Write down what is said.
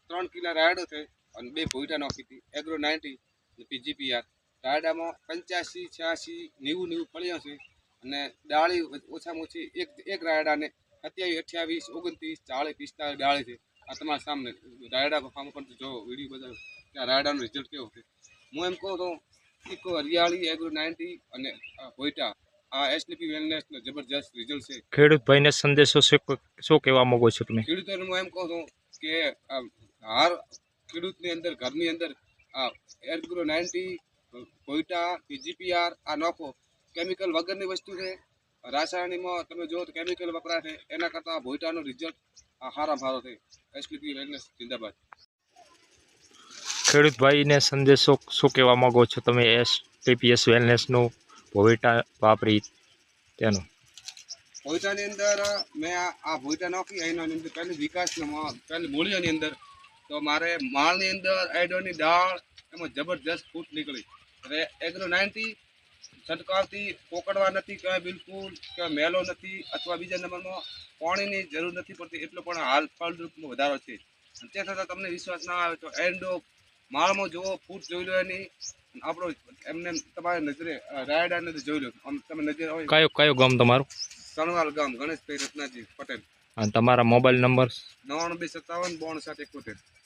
3 કિલા રાયડો છે અને 2 ભોયટા નાખી હતી એગ્રો 90 અને પીજીપીઆર રાયડામાં 85 86 90 ફળિયા છે અને ડાળી ઓછામાં ઓછી એક રાયડાને 27 28 29 40 45 ડાળી છે આ તમારા સામે રાયડા ફાર્મ પર જો વિડીયો બતાવ્યો કે આ રાયડાનું રિઝલ્ટ કેવું છે હું એમ કહું તો એક હરિયાળી એગ્રો 90 અને ભોયટા આ એસડીપી વેલનેસનો જબરજસ્ત રિઝલ્ટ છે। ખેડૂત ભાઈને સંદેશો શું કહેવા માંગો છો તમે? ખેડૂતોને હું એમ કહું છું કે હાર ખેડૂતની અંદર ઘરની અંદર આ એગ્રો 90 ભોયટા પીજીપીઆર આ નાખો કેમિકલ વગરની વસ્તુ છે રાસાયણિકમાં તમે જો તો કેમિકલ વપરાય છે એના કરતાં ભોયટાનો રિઝલ્ટ આ સારામાં સારો છે। એસડીપી વેલનેસ જિંદાબાદ। ખેડૂત ભાઈને સંદેશો શું કહેવા માંગો છો તમે એસટીપીએસ વેલનેસનું ભોયટા વાપરી તેનું? ભોયટાની અંદર મેં આ ભોયટા નાખી એના અંદર પહેલી વિકાસમાં પહેલી મૂળિયાની અંદર તો મારે માળની અંદર આઈડોની દાળ એમાં જબરજસ્ત ફૂટ નીકળી એટલે એગ્રો 90 છંટકાવથી પોકડવા નથી કે બિલકુલ કે મેલો નથી અથવા બીજા નંબરમાં પાણીની જરૂર નથી પડતી એટલો પણ હાલ ફળદ્રુપમાં વધારો છે તે છતાં તમને વિશ્વાસ ના આવે તો એન્ડો માળમાં જુઓ ફૂટ જોઈ લો એની આપણો એમને તમારી નજરે રાયડાને જોઈ લો આમ તમે નજરે હોય કયો ગામ તમારું? સણવાલ ગામ ગણેશભાઈ રત્નાજી પટેલ। અને તમારા મોબાઈલ નંબર? 9957 62 71।